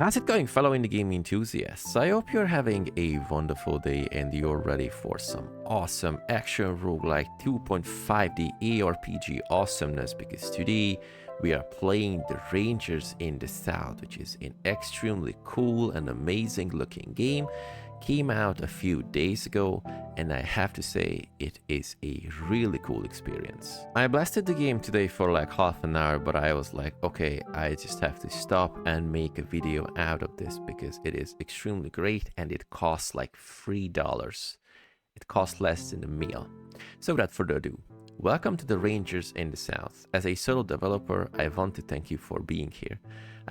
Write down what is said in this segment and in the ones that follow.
How's it going, fellow indie game enthusiasts? I hope you're having a wonderful day and you're ready for some awesome action roguelike 2.5D ARPG awesomeness, because today we are playing the Rangers in the South, which is an extremely cool and amazing looking game. Came out a few days ago, and I have to say it is a really cool experience. I blasted the game today for like half an hour, but I was like, okay, I just have to stop and make a video out of this because it is extremely great and it costs like $3. It costs less than a meal. So without further ado, welcome to the Rangers in the South. As a solo developer, I want to thank you for being here.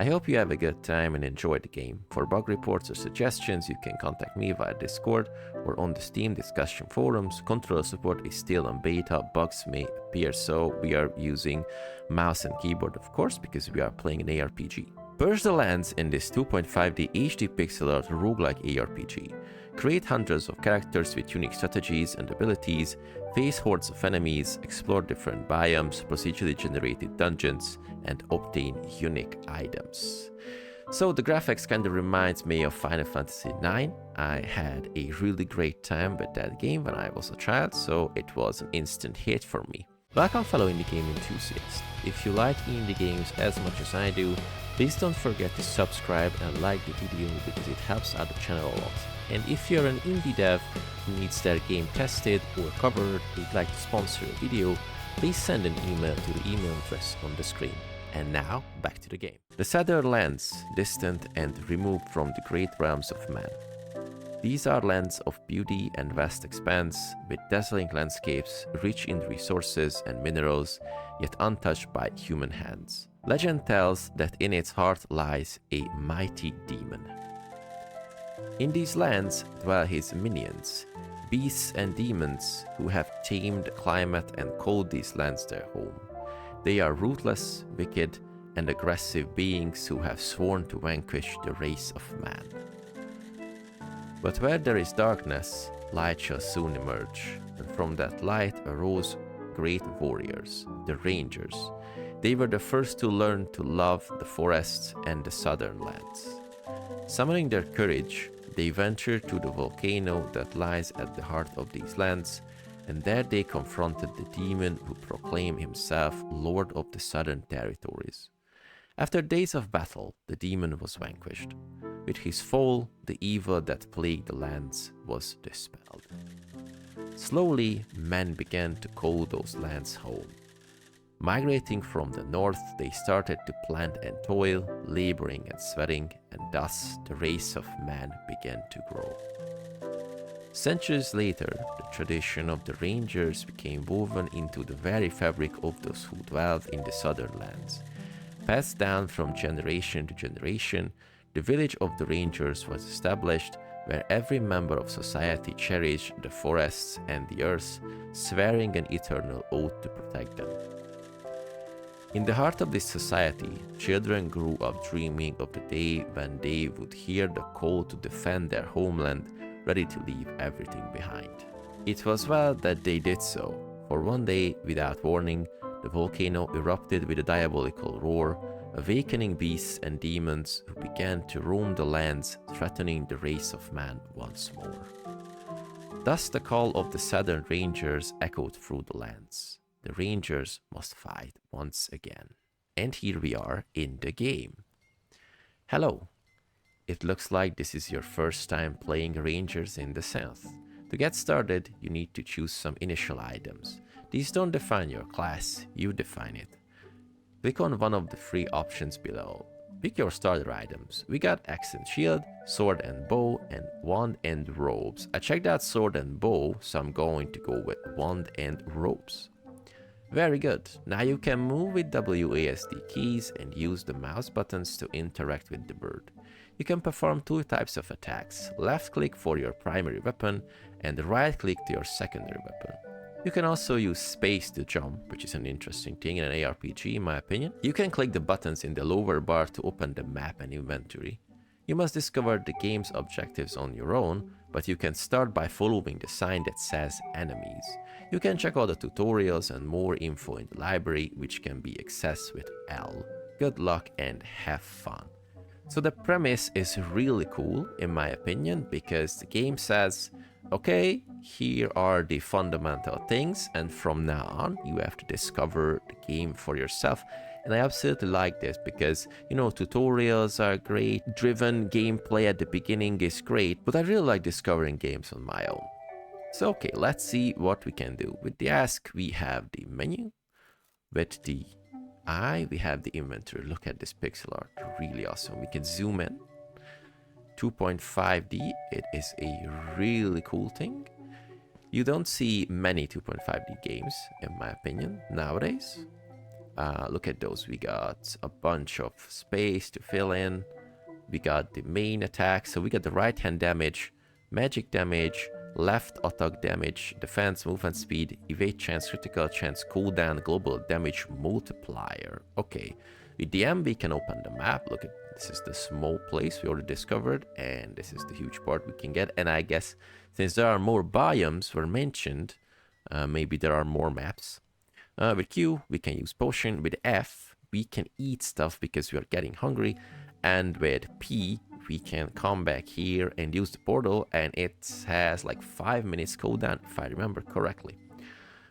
I hope you have a good time and enjoy the game. For bug reports or suggestions, you can contact me via Discord or on the Steam discussion forums. Controller support is still on beta, bugs may appear, so we are using mouse and keyboard, of course, because we are playing an ARPG. Purge the lands in this 2.5D HD Pixelart RogueLike ARPG. Create hundreds of characters with unique strategies and abilities, face hordes of enemies, explore different biomes, procedurally generated dungeons, and obtain unique items. So the graphics kind of reminds me of Final Fantasy IX. I had a really great time with that game when I was a child, so it was an instant hit for me. Welcome, fellow indie game enthusiasts. If you like indie games as much as I do, please don't forget to subscribe and like the video because it helps out the channel a lot. And if you're an indie dev who needs their game tested or covered, would like to sponsor a video, please send an email to the email address on the screen. And now, back to the game. The southern lands, distant and removed from the great realms of man. These are lands of beauty and vast expanse, with dazzling landscapes, rich in resources and minerals, yet untouched by human hands. Legend tells that in its heart lies a mighty demon. In these lands dwell his minions, beasts and demons who have tamed the climate and called these lands their home. They are ruthless, wicked, and aggressive beings who have sworn to vanquish the race of man. But where there is darkness, light shall soon emerge, and from that light arose great warriors, the Rangers. They were the first to learn to love the forests and the southern lands. Summoning their courage, they ventured to the volcano that lies at the heart of these lands, and there they confronted the demon who proclaimed himself Lord of the Southern Territories. After days of battle, the demon was vanquished. With his fall, the evil that plagued the lands was dispelled. Slowly, men began to call those lands home. Migrating from the north, they started to plant and toil, laboring and sweating, and thus the race of man began to grow. Centuries later, the tradition of the Rangers became woven into the very fabric of those who dwelled in the southern lands. Passed down from generation to generation, the village of the Rangers was established, where every member of society cherished the forests and the earth, swearing an eternal oath to protect them. In the heart of this society, children grew up dreaming of the day when they would hear the call to defend their homeland, ready to leave everything behind. It was well that they did so, for one day, without warning, the volcano erupted with a diabolical roar, awakening beasts and demons who began to roam the lands, threatening the race of man once more. Thus the call of the Southern Rangers echoed through the lands. The Rangers must fight once again. And here we are in the game. Hello. It looks like this is your first time playing Rangers in the South. To get started, you need to choose some initial items. These don't define your class, you define it. Click on one of the three options below. Pick your starter items. We got axe and shield, sword and bow, and wand and robes. I checked out sword and bow, so I'm going to go with wand and robes. Very good. Now you can move with WASD keys and use the mouse buttons to interact with the bird. You can perform two types of attacks. Left click for your primary weapon and right click to your secondary weapon. You can also use space to jump, which is an interesting thing in an ARPG in my opinion. You can click the buttons in the lower bar to open the map and inventory. You must discover the game's objectives on your own, but you can start by following the sign that says enemies. You can check out the tutorials and more info in the library, which can be accessed with L. Good luck and have fun. So the premise is really cool, in my opinion, because the game says, okay, here are the fundamental things, and from now on, you have to discover the game for yourself. And I absolutely like this because, you know, tutorials are great, driven gameplay at the beginning is great, but I really like discovering games on my own. So, okay, let's see what we can do. With the ask, we have the menu. With the eye, we have the inventory. Look at this pixel art, really awesome. We can zoom in. 2.5D, it is a really cool thing. You don't see many 2.5D games, in my opinion, nowadays. Look at those. We got a bunch of space to fill in. We got the main attack. So we got the right hand damage, magic damage, left attack damage, defense, movement speed, evade chance, critical chance, cooldown, global damage multiplier. Okay, with the M we can open the map. Look at this, is the small place we already discovered, and this is the huge part we can get. And I guess since there are more biomes were mentioned, maybe there are more maps. With Q we can use potion. With F we can eat stuff because we are getting hungry. And with P, we can come back here and use the portal, and it has like 5 minutes cooldown, if I remember correctly.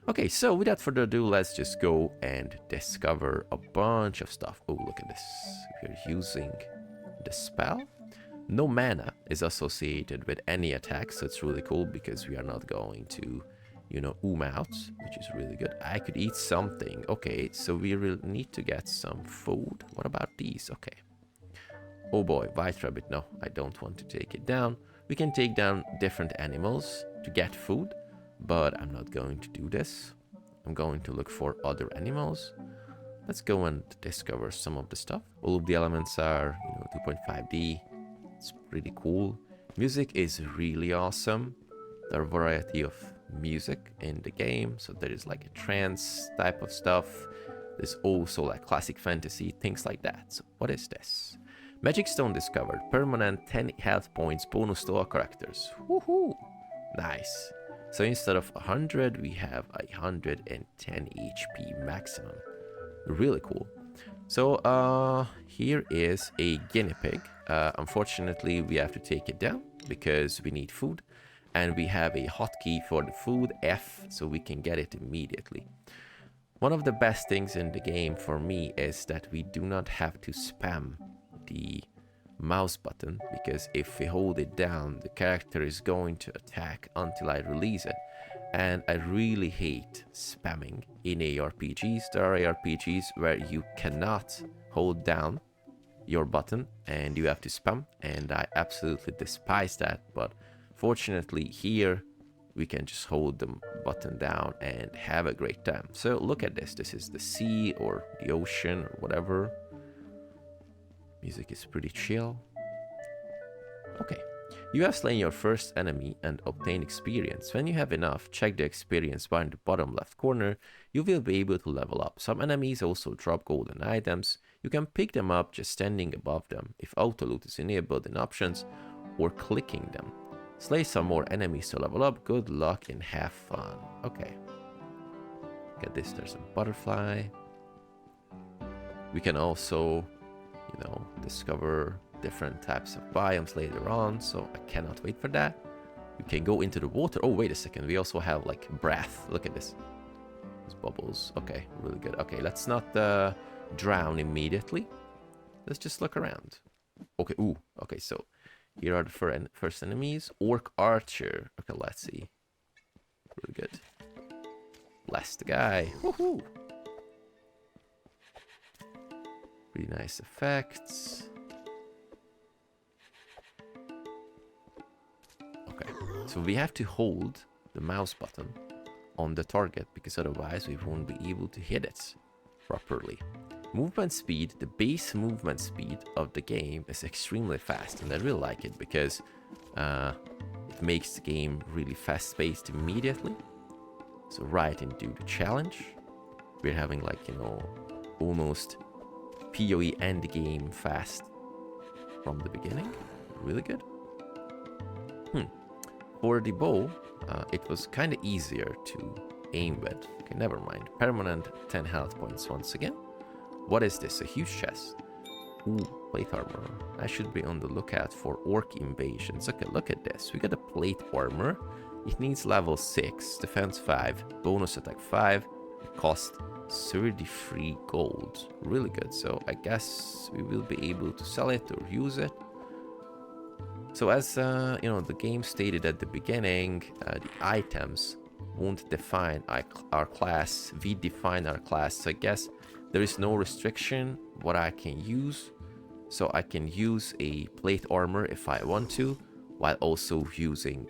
Okay, so without further ado, let's just go and discover a bunch of stuff. Oh, look at this. We're using the spell. No mana is associated with any attack, so it's really cool because we are not going to, you know, out, which is really good. I could eat something. Okay, so we will need to get some food. What about these? Okay. Oh boy, white rabbit. No, I don't want to take it down. We can take down different animals to get food, but I'm not going to do this. I'm going to look for other animals. Let's go and discover some of the stuff. All of the elements are, you know, 2.5D. It's pretty cool. Music is really awesome. There are a variety of music in the game. So there is like a trance type of stuff. There's also like classic fantasy, things like that. So what is this? Magic Stone discovered. Permanent 10 health points bonus to all characters. Woohoo! Nice. So instead of 100, we have 110 HP maximum. Really cool. So here is a guinea pig. Unfortunately, we have to take it down because we need food. And we have a hotkey for the food, F, so we can get it immediately. One of the best things in the game for me is that we do not have to spam the mouse button, because if we hold it down, the character is going to attack until I release it. And I really hate spamming in ARPGs. There are ARPGs where you cannot hold down your button and you have to spam, and I absolutely despise that. But fortunately here we can just hold the button down and have a great time. So look at this. This is the sea or the ocean or whatever. Music is pretty chill. Okay. You have slain your first enemy and obtained experience. When you have enough, check the experience bar in the bottom left corner. You will be able to level up. Some enemies also drop golden items. You can pick them up just standing above them if auto loot is enabled in options, or clicking them. Slay some more enemies to level up. Good luck and have fun. Okay. Get this, there's a butterfly. We can also, you know, discover different types of biomes later on, so I cannot wait for that. We can go into the water. Oh, wait a second. We also have like breath. Look at this. These bubbles. Okay, really good. Okay, let's not drown immediately. Let's just look around. Okay, ooh. Okay, so here are the first enemies. Orc Archer. Okay, let's see. Really good. Blast the guy. Woohoo! Pretty nice effects. Okay, so we have to hold the mouse button on the target because otherwise we won't be able to hit it properly. Movement speed, the base movement speed of the game is extremely fast, and I really like it because it makes the game really fast-paced immediately. So right into the challenge. We're having like, you know, almost PoE end game fast from the beginning. Really good. For the bow, it was kind of easier to aim with. Okay, never mind. Permanent 10 health points once again. What is this? A huge chest. Ooh, Plate armor. I should be on the lookout for orc invasions. Okay, look at this. We got a plate armor. It needs level 6, defense 5, bonus attack 5. It costs 33 gold. Really good. So I guess we will be able to sell it or use it. So as you know, the game stated at the beginning, the items won't define our class. We define our class. So I guess there is no restriction what I can use. So I can use a plate armor if I want to, while also using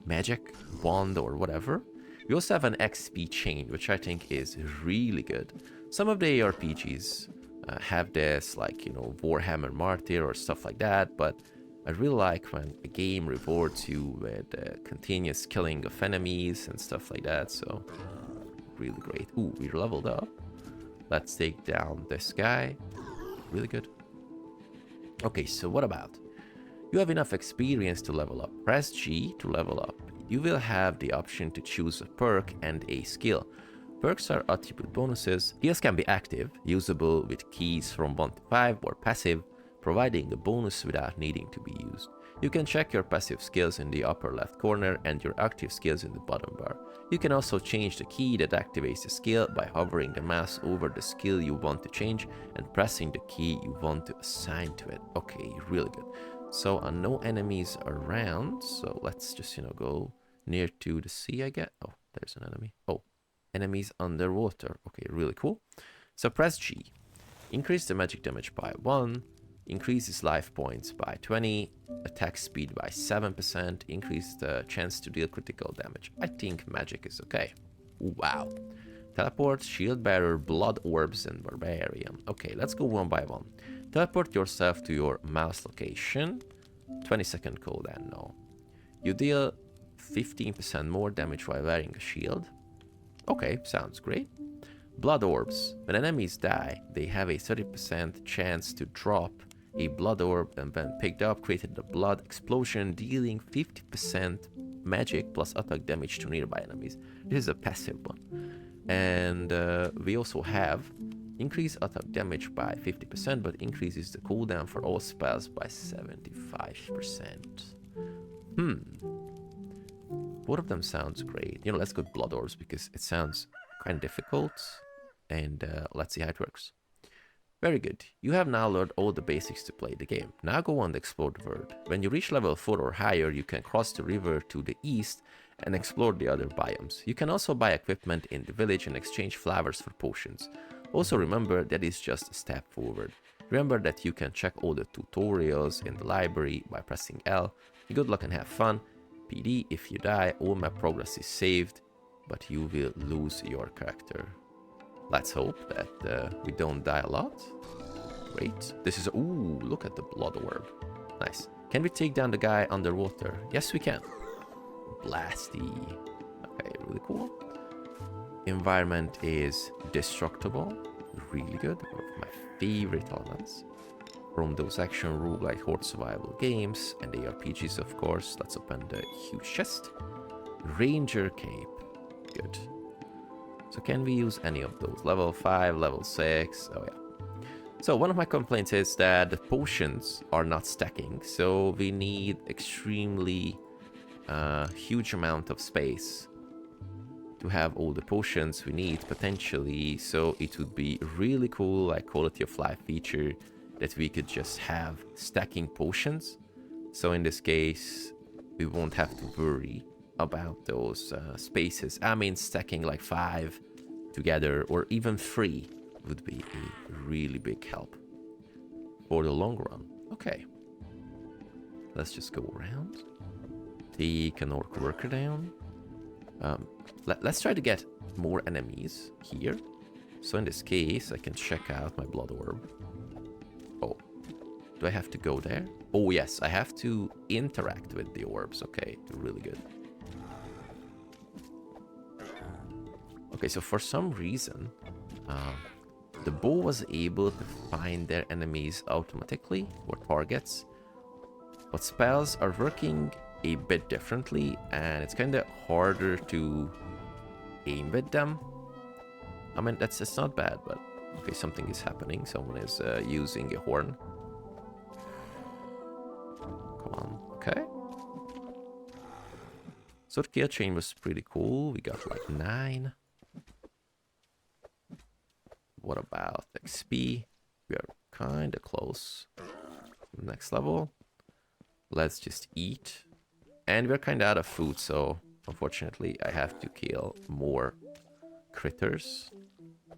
magic, wand, or whatever. We also have an XP chain, which I think is really good. Some of the ARPGs have this, like, you know, Warhammer Martyr or stuff like that, but I really like when a game rewards you with continuous killing of enemies and stuff like that, so really great. Ooh, we leveled up. Let's take down this guy. Really good. Okay, so what about? You have enough experience to level up. Press G to level up. You will have the option to choose a perk and a skill. Perks are attribute bonuses. Skills can be active, usable with keys from 1 to 5, or passive, providing a bonus without needing to be used. You can check your passive skills in the upper left corner and your active skills in the bottom bar. You can also change the key that activates the skill by hovering the mouse over the skill you want to change and pressing the key you want to assign to it. Okay, really good. So no enemies around, so let's just, you know, go near to the sea, I guess. Oh, there's an enemy. Oh, enemies underwater. Okay, really cool. So press G. Increase the magic damage by 1. Increases life points by 20, attack speed by 7%, increase the chance to deal critical damage. I think magic is okay. Wow. Teleport, shield bearer, blood orbs, and barbarian. Okay, let's go one by one. Teleport yourself to your mouse location. 20-second cooldown, no. You deal 15% more damage while wearing a shield. Okay, sounds great. Blood orbs. When enemies die, they have a 30% chance to drop a blood orb, and when picked up, created a blood explosion, dealing 50% magic plus attack damage to nearby enemies. This is a passive one. And we also have increase attack damage by 50%, but increases the cooldown for all spells by 75%. Both of them sounds great. You know, let's go with blood orbs because it sounds kind of difficult. And let's see how it works. Very good. You have now learned all the basics to play the game. Now go on to explore the world. When you reach level 4 or higher, you can cross the river to the east and explore the other biomes. You can also buy equipment in the village and exchange flowers for potions. Also remember that it's just a step forward. Remember that you can check all the tutorials in the library by pressing L. Good luck and have fun. PD, if you die, all map progress is saved, but you will lose your character. Let's hope that we don't die a lot. Great. This is... Ooh, look at the blood orb. Nice. Can we take down the guy underwater? Yes, we can. Blasty. Okay, really cool. Environment is destructible. Really good. One of my favorite elements. From those action roguelite horde survival games and ARPGs, of course. Let's open the huge chest. Ranger cape. Good. So can we use any of those? Level 5, level 6, oh yeah. So one of my complaints is that the potions are not stacking, so we need extremely huge amount of space to have all the potions we need potentially. So it would be really cool, like quality of life feature, that we could just have stacking potions. So in this case, we won't have to worry about those spaces. I mean, stacking like 5 together or even 3 would be a really big help for the long run. Okay, let's just go around, take an orc worker down. Let's try to get more enemies here. So in this case, I can check out my blood orb. Oh, do I have to go there? Oh yes, I have to interact with the orbs. Okay, really good. Okay, so for some reason, the bow was able to find their enemies automatically, or targets, but spells are working a bit differently, and it's kind of harder to aim with them. I mean, it's not bad, but okay, something is happening. Someone is using a horn. Come on. Okay. So the kill chain was pretty cool. We got like 9. What about XP? We are kind of close. Next level. Let's just eat. And we're kind of out of food, so unfortunately I have to kill more critters.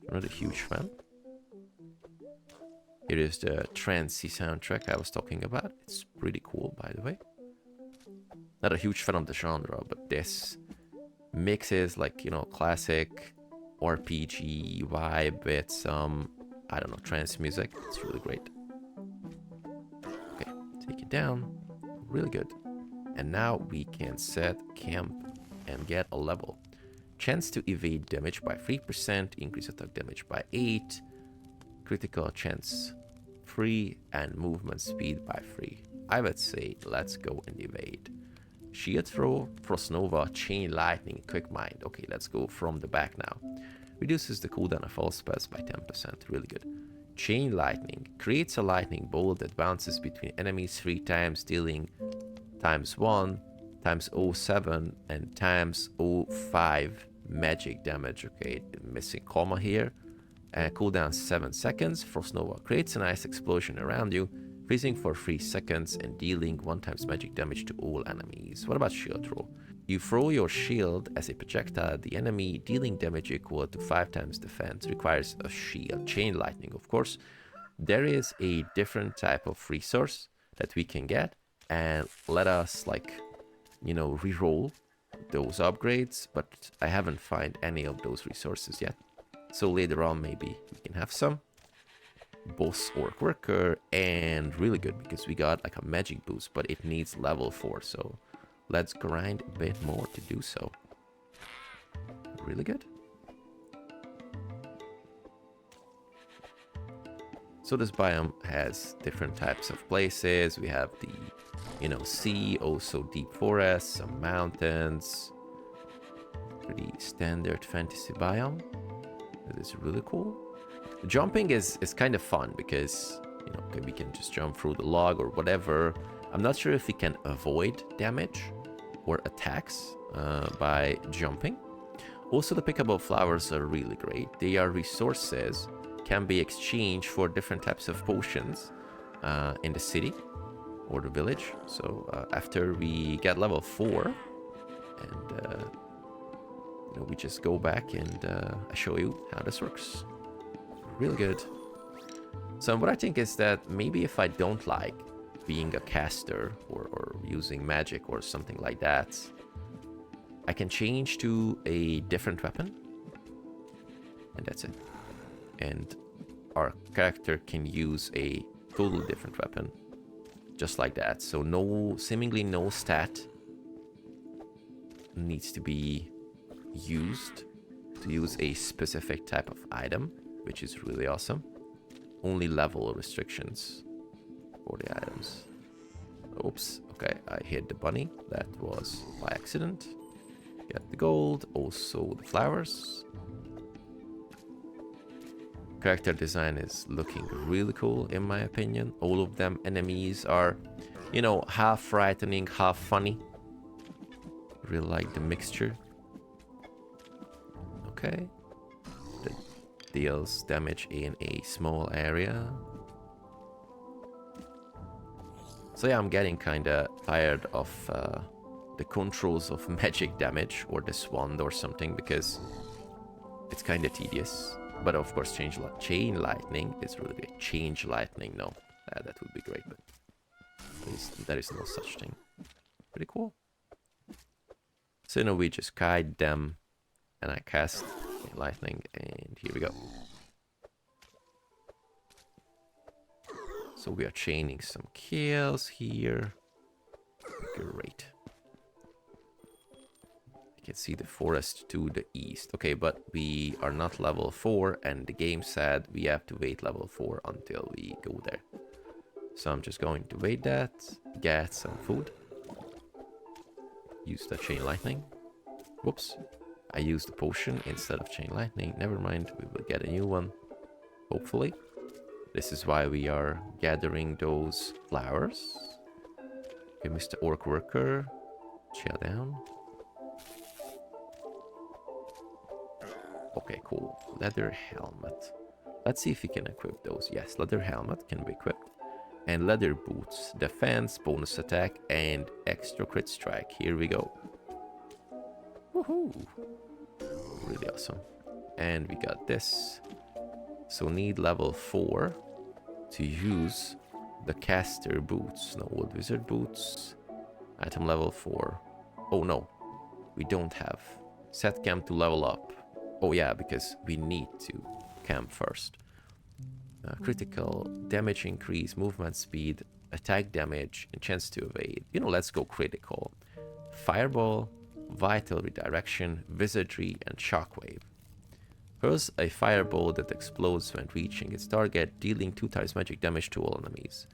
I'm not a huge fan. Here is the trancey soundtrack I was talking about. It's pretty cool, by the way. Not a huge fan of the genre, but this mixes like, you know, classic RPG vibe with some, I don't know, trance music. It's really great. Okay, take it down. Really good. And now we can set camp and get a level. Chance to evade damage by 3%, increase attack damage by 8, critical chance 3, and movement speed by 3. I would say let's go and evade. Shield throw, Frost Nova, Chain Lightning, Quick Mind. Okay, let's go from the back now. Reduces the cooldown of all spells by 10%. Really good. Chain Lightning creates a lightning bolt that bounces between enemies 3 times, dealing ×1, ×07, and ×05 magic damage. Okay, missing comma here. Cooldown 7 seconds. Frost Nova creates an ice explosion around you, freezing for 3 seconds and dealing 1x magic damage to all enemies. What about shield throw? You throw your shield as a projectile at the enemy, dealing damage equal to 5x defense. Requires a shield. Chain Lightning, of course. There is a different type of resource that we can get, and let us, like, you know, reroll those upgrades, but I haven't found any of those resources yet. So later on maybe we can have some. Boss Orc Worker, and really good because we got like a magic boost, but it needs level 4, so let's grind a bit more to do so. Really good. So this biome has different types of places. We have the, you know, sea, also deep forests, some mountains. Pretty standard fantasy biome. That is really cool. Jumping is kind of fun because, you know, okay, we can just jump through the log or whatever. I'm not sure if we can avoid damage or attacks by jumping. Also, the pickable flowers are really great. They are resources, can be exchanged for different types of potions in the city or the village. So after we get level 4, and you know, we just go back and I show you how this works. Really good. So what I think is that maybe if I don't like being a caster or using magic or something like that, I can change to a different weapon, and that's it. And our character can use a totally different weapon, just like that. So no, seemingly no stat needs to be used to use a specific type of item, which is really awesome. Only level restrictions for the items. Oops, okay, I hit the bunny. That was by accident. Get the gold, also the flowers. Character design is looking really cool in my opinion. All of them enemies are, you know, half frightening, half funny. Really like the mixture. Okay. That deals damage in a small area. So yeah, I'm getting kinda tired of the controls of magic damage or this wand or something, because it's kinda tedious. But of course, chain lightning is really great. Change lightning, no, that would be great, but there is no such thing. Pretty cool. So now we just guide them, and I cast lightning, and here we go. So we are chaining some kills here. Great. You can see the forest to the east. Okay, but we are not level 4, and the game said we have to wait level 4 until we go there. So I'm just going to wait that, get some food. Use the chain lightning. Whoops. I used the potion instead of chain lightning. Never mind, we will get a new one. Hopefully. This is why we are gathering those flowers. Okay, Mr. Orc Worker. Chill down. Okay, cool. Leather helmet. Let's see if we can equip those. Yes, leather helmet can be equipped. And leather boots. Defense, bonus attack, and extra crit strike. Here we go. Woohoo! Really awesome. And we got this. So need level 4 to use the caster boots. No, old wizard boots. Item level 4. Oh no, we don't have. Set camp to level up. Oh yeah, because we need to camp first. Critical damage increase, movement speed, attack damage, and chance to evade. You know, let's go critical. Fireball, vital redirection, wizardry, and shockwave. Hurls a fireball that explodes when reaching its target, dealing 2 times magic damage to all enemies.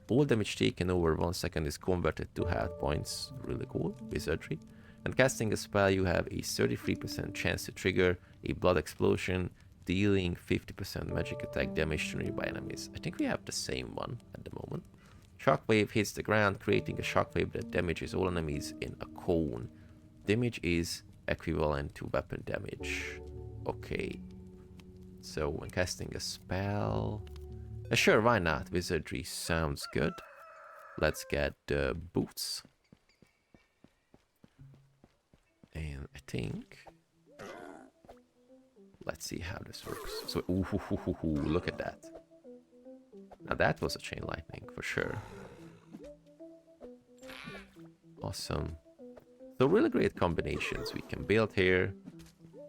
All damage taken over 1 second is converted to health points. Really cool. Wizardry. And casting a spell, you have a 33% chance to trigger a blood explosion, dealing 50% magic attack damage to nearby enemies. I think we have the same one at the moment. Shockwave hits the ground, creating a shockwave that damages all enemies in a cone. Damage is equivalent to weapon damage. Okay. So when casting a spell... sure, why not? Wizardry sounds good. Let's get the boots. And I think... let's see how this works. So, look at that. Now that was a chain lightning for sure. Awesome. So really great combinations we can build here.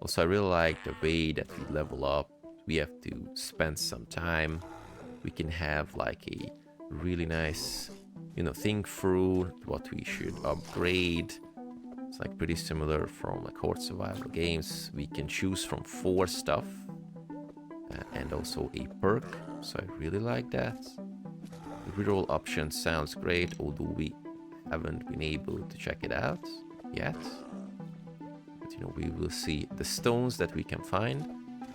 Also, I really like the way that we level up. We have to spend some time. We can have like a really nice, you know, think through what we should upgrade. It's like pretty similar from like horde survival games. We can choose from 4 stuff and also a perk. So I really like that. The reroll option sounds great, although we haven't been able to check it out yet. But you know, we will see. The stones that we can find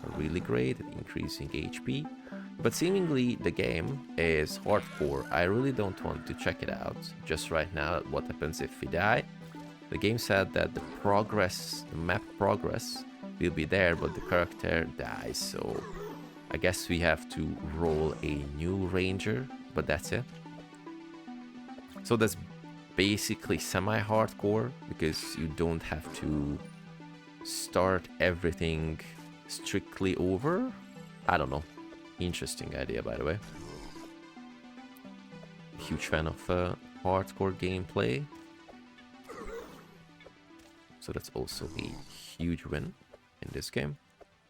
are really great at increasing HP. But seemingly the game is hardcore. I really don't want to check it out just right now. What happens if we die? The game said that the progress, the map progress will be there, but the character dies. So I guess we have to roll a new ranger, but that's it. So that's basically semi-hardcore because you don't have to start everything strictly over. I don't know. Interesting idea, by the way. Huge fan of hardcore gameplay. So that's also a huge win in this game.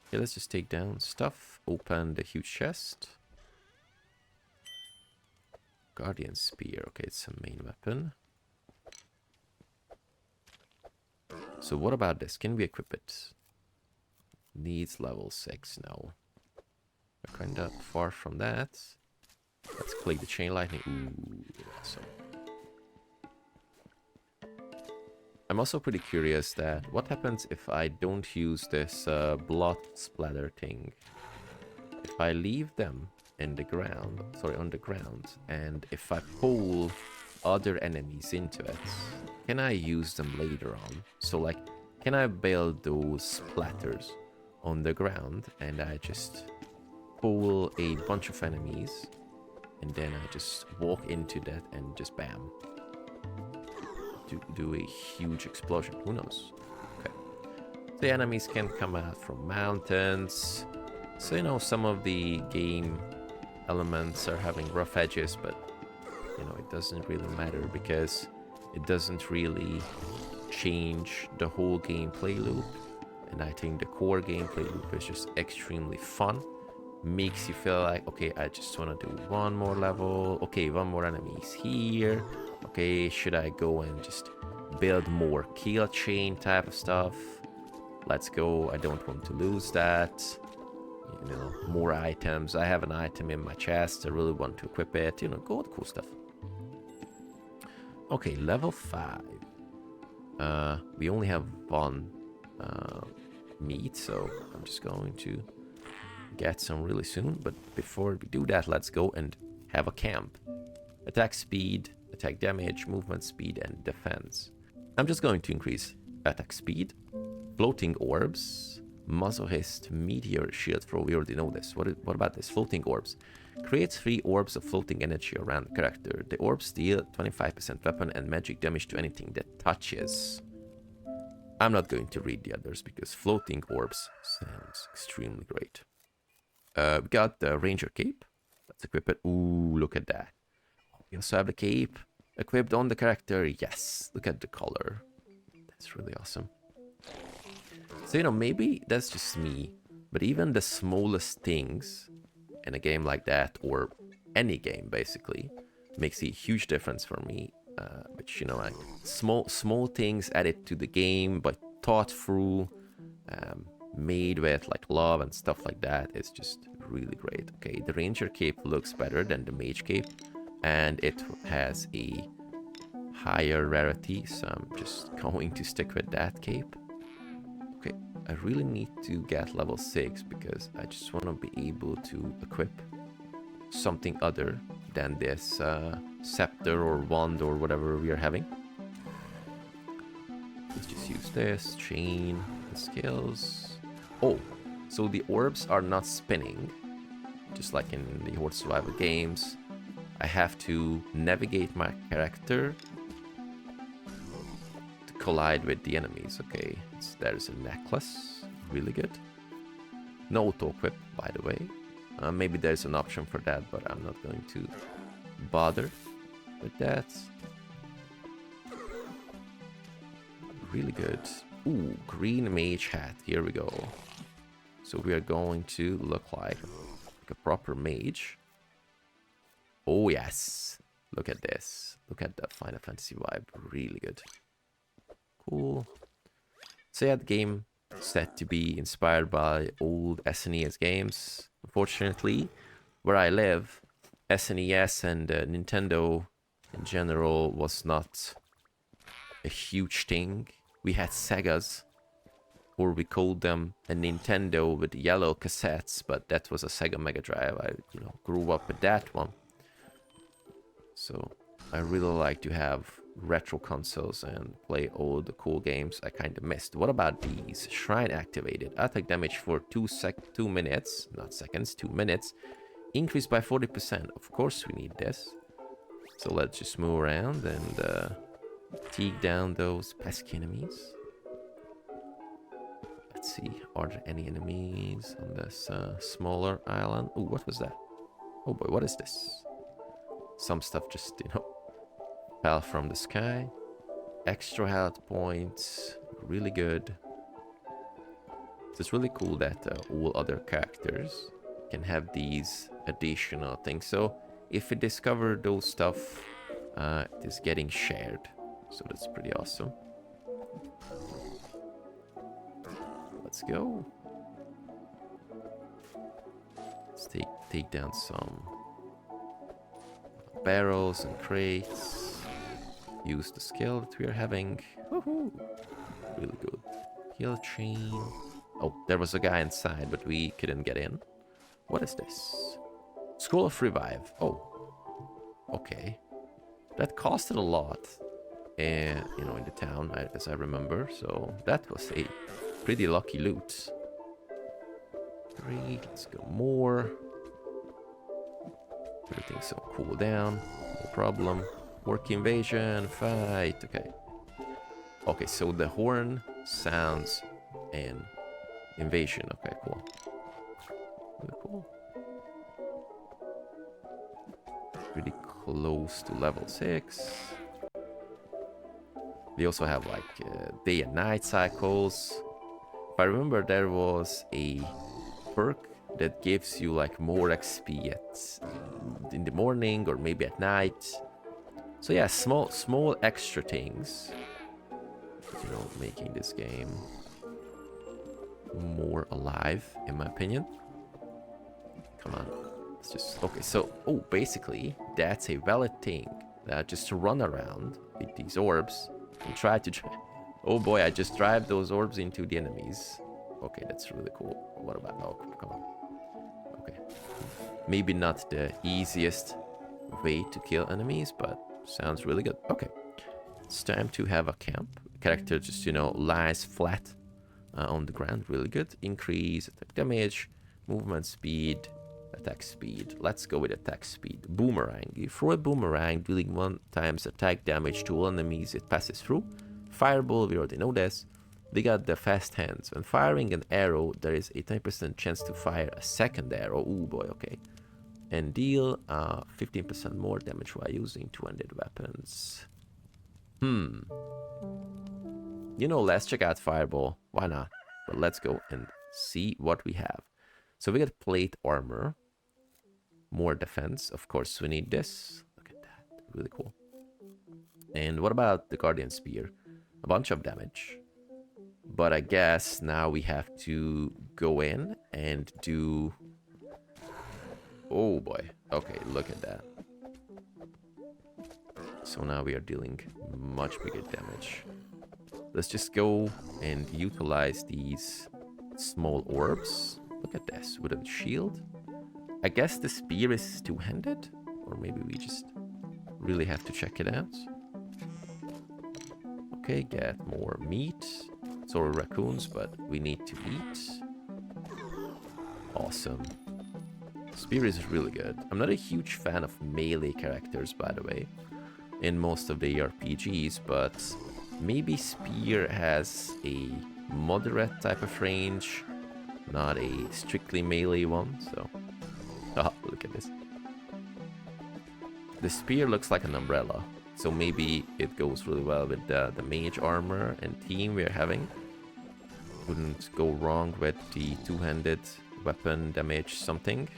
Okay, let's just take down stuff. Open the huge chest. Guardian Spear. Okay, it's a main weapon. So what about this? Can we equip it? Needs level 6 now. We're kind of far from that. Let's click the chain lightning. Ooh, awesome. I'm also pretty curious that what happens if I don't use this blood splatter thing. If I leave them in the ground, sorry, on the ground, and if I pull other enemies into it, can I use them later on? So like, can I build those splatters on the ground and I just pull a bunch of enemies and then I just walk into that and just bam, do a huge explosion? Who knows? Okay. The enemies can come out from mountains. So, you know, some of the game elements are having rough edges, but, you know, it doesn't really matter because it doesn't really change the whole gameplay loop. And I think the core gameplay loop is just extremely fun. Makes you feel like, okay, I just want to do one more level. Okay, one more enemies here. Okay, should I go and just build more kill chain type of stuff? Let's go. I don't want to lose that. You know, more items. I have an item in my chest. I really want to equip it. You know, cool stuff. Okay, level 5. We only have 1 meat, so I'm just going to get some really soon. But before we do that, let's go and have a camp. Attack speed attack damage, movement speed, and defense. I'm just going to increase attack speed, floating orbs, masochist, meteor, shield throw. We already know this. What about this? Floating orbs. Creates 3 orbs of floating energy around the character. The orbs deal 25% weapon and magic damage to anything that touches. I'm not going to read the others because floating orbs sounds extremely great. We got the Ranger Cape. Let's equip it. Ooh, look at that. We also have the cape equipped on the character. Yes, look at the color. That's really awesome. So, you know, maybe that's just me, but even the smallest things in a game like that, or any game basically, makes a huge difference for me. Which, you know, like small things added to the game, but thought through, made with like love and stuff like that is just really great. Okay, the Ranger Cape looks better than the Mage Cape, and it has a higher rarity, so I'm just going to stick with that cape. Okay, I really need to get level 6 because I just want to be able to equip something other than this scepter or wand or whatever we are having. Let's just use this, chain, the skills. Oh, so the orbs are not spinning, just like in the Horde survival games. I have to navigate my character to collide with the enemies. Okay, there's a necklace, really good. No auto-equip, by the way. Maybe there's an option for that, but I'm not going to bother with that. Really good. Ooh, green mage hat. Here we go. So we are going to look like a proper mage. Oh yes. Look at this. Look at the Final Fantasy vibe. Really good. Cool. So yeah, the game set to be inspired by old SNES games. Unfortunately, where I live, SNES and Nintendo in general was not a huge thing. We had Segas, or we called them a Nintendo with yellow cassettes, but that was a Sega Mega Drive. I, you know, grew up with that one. So I really like to have retro consoles and play all the cool games I kind of missed. What about these? Shrine activated. Attack damage for 2 minutes, not seconds, 2 minutes. Increased by 40%. Of course we need this. So let's just move around and take down those pesky enemies. Let's see, are there any enemies on this smaller island? Oh, what was that? Oh boy, what is this? Some stuff just, you know, fell from the sky. Extra health points, really good. So it's really cool that all other characters can have these additional things. So if we discover those stuff, it is getting shared. So that's pretty awesome. Let's go. Let's take down some barrels and crates. Use the skill that we are having. Woohoo! Really good. Heal chain. Oh, there was a guy inside, but we couldn't get in. What is this? Scroll of Revive. Oh. Okay. That costed a lot. And, you know, in the town, as I remember. So that was a pretty lucky loot. Great. Let's go more. Everything's so cool down. No problem. Work invasion. Fight. Okay. Okay, so the horn sounds an invasion. Okay, cool. Really cool. Pretty close to level 6. We also have like day and night cycles. If I remember, there was a perk that gives you like more XP in the morning or maybe at night. So yeah, small extra things, you know, making this game more alive, in my opinion. Come on, let's just okay. So basically that's a valid thing. Just to run around with these orbs and try to. Oh boy, I just drive those orbs into the enemies. Okay, that's really cool. What about? Oh, come on. Okay, maybe not the easiest way to kill enemies, but Sounds really good. Okay. It's time to have a camp. Character just, you know, lies flat on the ground. Really good. Increase attack damage, movement speed, attack speed. Let's go with attack speed. Boomerang. You throw a boomerang, dealing 1 times attack damage to all enemies it passes through. Fireball, we already know this. We got the fast hands. When firing an arrow, there is a 10% chance to fire a second arrow. Oh boy, okay. And deal 15% more damage while using two-handed weapons. You know, let's check out Fireball. Why not? But let's go and see what we have. So we got plate armor. More defense. Of course, we need this. Look at that. Really cool. And what about the Guardian Spear? A bunch of damage. But I guess now we have to go in and do... Oh boy. Okay, look at that. So now we are dealing much bigger damage. Let's just go and utilize these small orbs. Look at this, with a shield. I guess the spear is two-handed, or maybe we just really have to check it out. Okay, get more meat. Sorry, raccoons, but we need to eat. Awesome. Spear is really good. I'm not a huge fan of melee characters, by the way, in most of the ARPGs, but maybe Spear has a moderate type of range, not a strictly melee one, so... Oh, look at this. The Spear looks like an umbrella, so maybe it goes really well with the mage armor and team we're having. Wouldn't go wrong with the two-handed weapon damage something.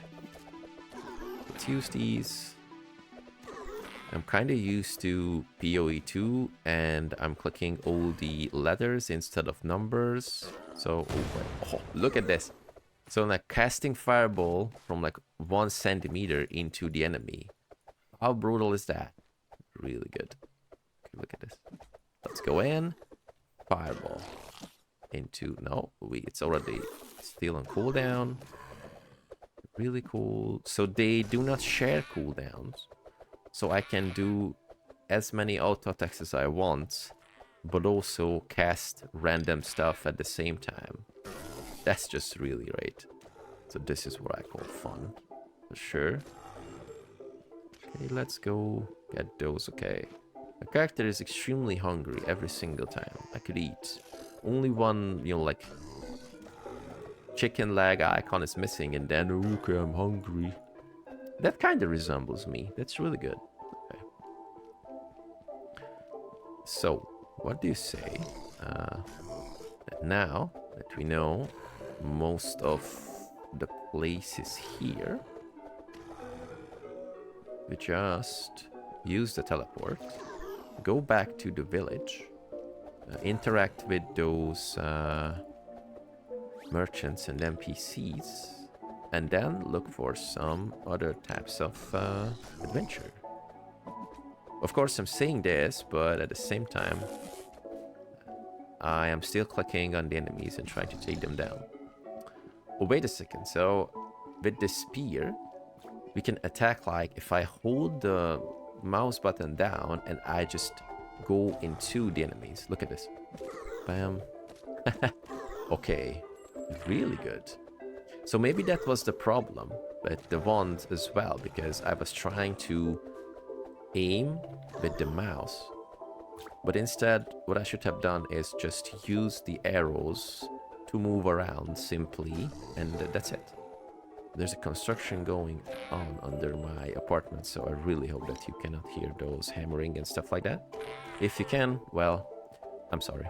Let's use these. I'm kind of used to PoE2, and I'm clicking all the letters instead of numbers. So, oh, look at this. So I'm like casting fireball from like 1 centimeter into the enemy. How brutal is that? Really good. Okay, look at this. Let's go in. Fireball. Into, no, it's already still on cooldown. Really cool. So they do not share cooldowns. So I can do as many auto attacks as I want, but also cast random stuff at the same time. That's just really great. So this is what I call fun, for sure. Okay, let's go get those. Okay. My character is extremely hungry every single time. I could eat. Only one, you know, like chicken leg icon is missing, and then, okay, I'm hungry. That kind of resembles me. That's really good. Okay. So, what do you say? That now that we know most of the places here, we just use the teleport, go back to the village, interact with those merchants and NPCs, and then look for some other types of adventure. Of course, I'm saying this, but at the same time, I am still clicking on the enemies and trying to take them down. Oh, wait a second. So, with the spear, we can attack, like, if I hold the mouse button down and I just go into the enemies. Look at this. Bam. Okay. Really good. So maybe that was the problem with the wand as well, because I was trying to aim with the mouse, but instead what I should have done is just use the arrows to move around simply, and that's it. There's a construction going on under my apartment, so I really hope that you cannot hear those hammering and stuff like that. If you can, well, I'm sorry.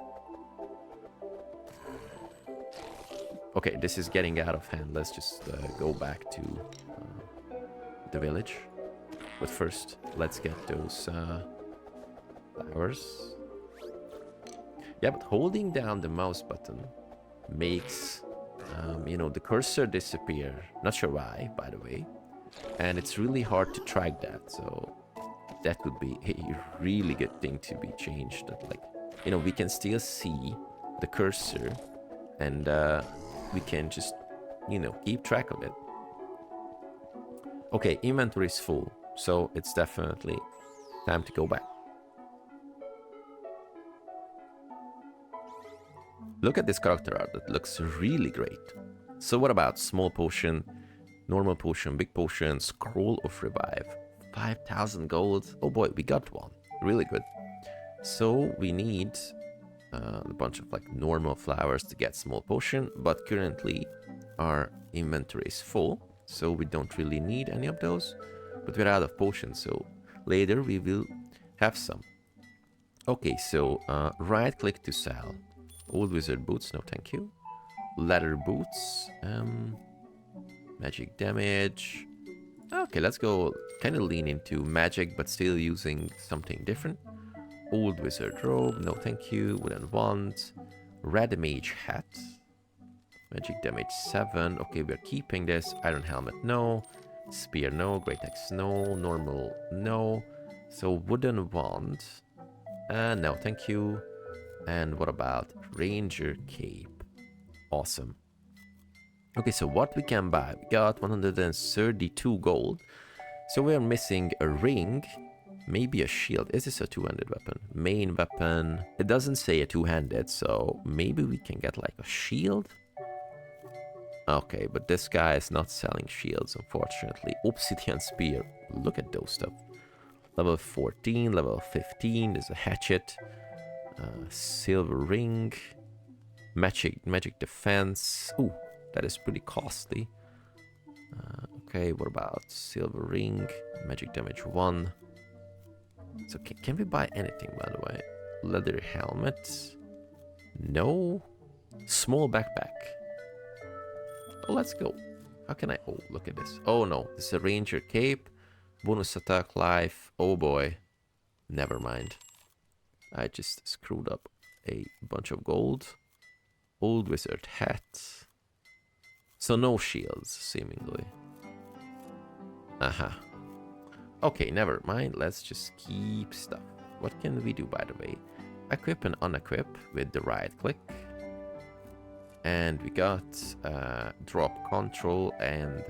Okay, this is getting out of hand. Let's just go back to the village. But first, let's get those flowers. Yeah, but holding down the mouse button makes, you know, the cursor disappear. Not sure why, by the way. And it's really hard to track that. So that would be a really good thing to be changed. That, like, you know, we can still see the cursor, and we can just, you know, keep track of it. Okay, inventory is full, so it's definitely Time to go back. Look at this character art, that looks really great. So what about small potion, normal potion, big potion, scroll of revive, 5,000 gold. Oh boy, we got one, really good. So we need a bunch of like normal flowers to get small potion, but currently our inventory is full, so we don't really need any of those, but we're out of potions, so later we will have some. Okay, so right click to sell. Old wizard boots, no thank you. Leather boots, magic damage. Okay, let's go kind of lean into magic, but still using something different. Old wizard robe, no thank you, wouldn't want. Red mage hat. Magic damage 7. Okay, we're keeping this. Iron helmet, no. Spear, no. Great axe, no. Normal, no. So wooden wand. No, thank you. And what about ranger cape? Awesome. Okay, so what we can buy? We got 132 gold. So we are missing a ring. Maybe a shield. Is this a two-handed weapon? Main weapon. It doesn't say a two-handed, so maybe we can get like a shield? Okay, but this guy is not selling shields, unfortunately. Obsidian spear. Look at those stuff. Level 14, level 15. There's a hatchet. Silver ring. Magic defense. Ooh, that is pretty costly. Okay, what about silver ring? Magic damage 1. So can we buy anything, by the way? Leather helmet. No. Small backpack. Oh, let's go. How can I... Oh, look at this. Oh, no. This is a ranger cape. Bonus attack life. Oh, boy. Never mind. I just screwed up a bunch of gold. Old wizard hat. So no shields, seemingly. Aha. Okay, never mind. Let's just keep stuff. What can we do, by the way? Equip and unequip with the right click. And we got drop control and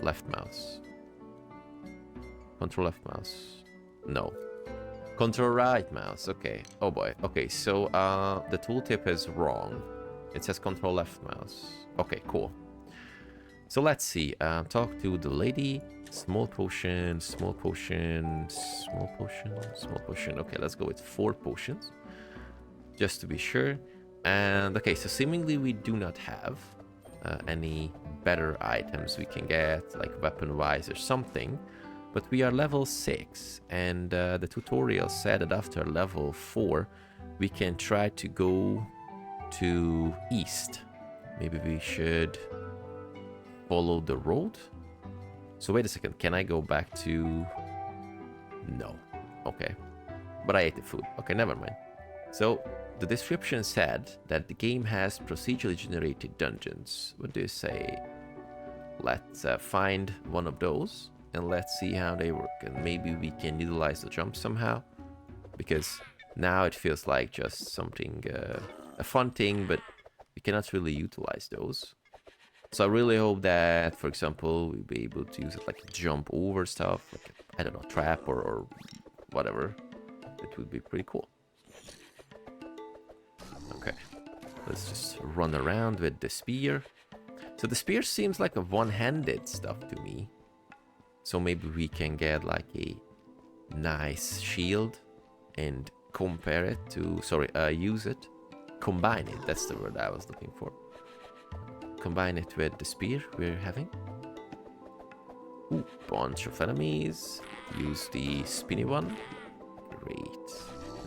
left mouse. Control left mouse. No. Control right mouse. Okay. Oh boy. Okay, so the tooltip is wrong. It says control left mouse. Okay, cool. So let's see. Talk to the lady. Small potion, small potion, small potion, small potion. Okay, let's go with 4 potions. Just to be sure. And okay, so seemingly we do not have any better items we can get, like weapon-wise or something. But we are level 6, and the tutorial said that after level 4, we can try to go to east. Maybe we should follow the road? So wait a second, can I go back to... No. Okay. But I ate the food. Okay, never mind. So, the description said that the game has procedurally generated dungeons. What do you say? Let's find one of those and let's see how they work. And maybe we can utilize the jump somehow. Because now it feels like just something, a fun thing, but we cannot really utilize those. So I really hope that, for example, we'll be able to use it like jump over stuff, like, I don't know, trap or whatever. It would be pretty cool. Okay, let's just run around with the spear. So the spear seems like a one-handed stuff to me. So maybe we can get like a nice shield and compare it to, use it. Combine it, that's the word I was looking for. Combine it with the spear we're having. Ooh, bunch of enemies. Use the spinny one. Great.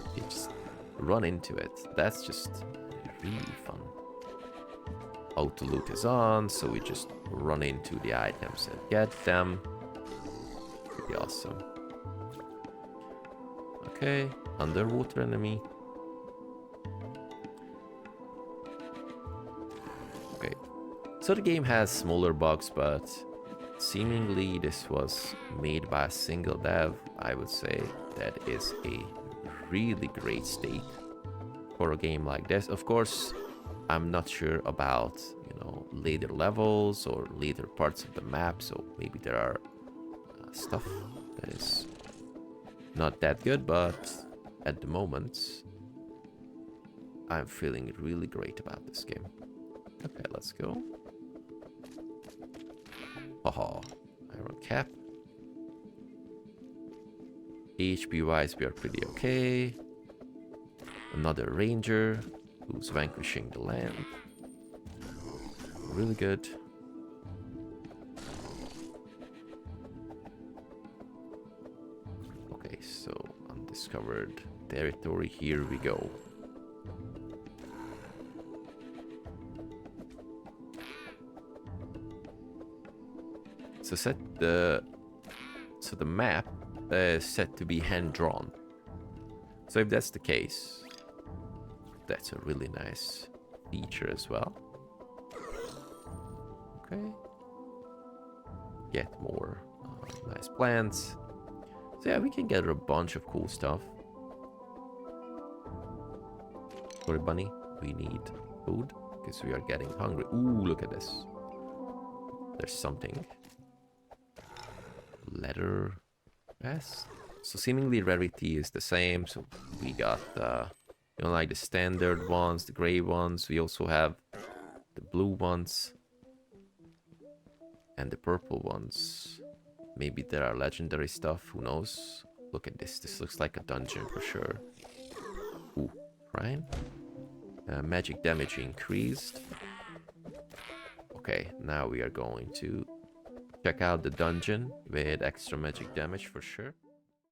Okay, just run into it. That's just really fun. Auto loot is on, so we just run into the items and get them. Pretty awesome. Okay, underwater enemy. Okay. So the game has smaller bugs, but seemingly this was made by a single dev. I would say that is a really great state for a game like this. Of course, I'm not sure about, you know, later levels or later parts of the map, so maybe there are stuff that is Not that good, but at the moment, I'm feeling really great about this game. Okay, let's go. Haha, iron cap. HP wise, we are pretty okay. Another ranger who's vanquishing the land. Really good. Okay, so undiscovered territory, here we go. So the map is set to be hand-drawn. So if that's the case, that's a really nice feature as well. Okay. Get more nice plants. So yeah, we can gather a bunch of cool stuff. Sorry, bunny, we need food because we are getting hungry. Ooh, look at this. There's something. Leather vest. So seemingly rarity is the same. So we got you know, like the standard ones, the gray ones. We also have the blue ones and the purple ones. Maybe there are legendary stuff, who knows. Look at this, this looks like a dungeon for sure. Ooh, right? Magic damage increased. Okay, now we are going to check out the dungeon with extra magic damage for sure.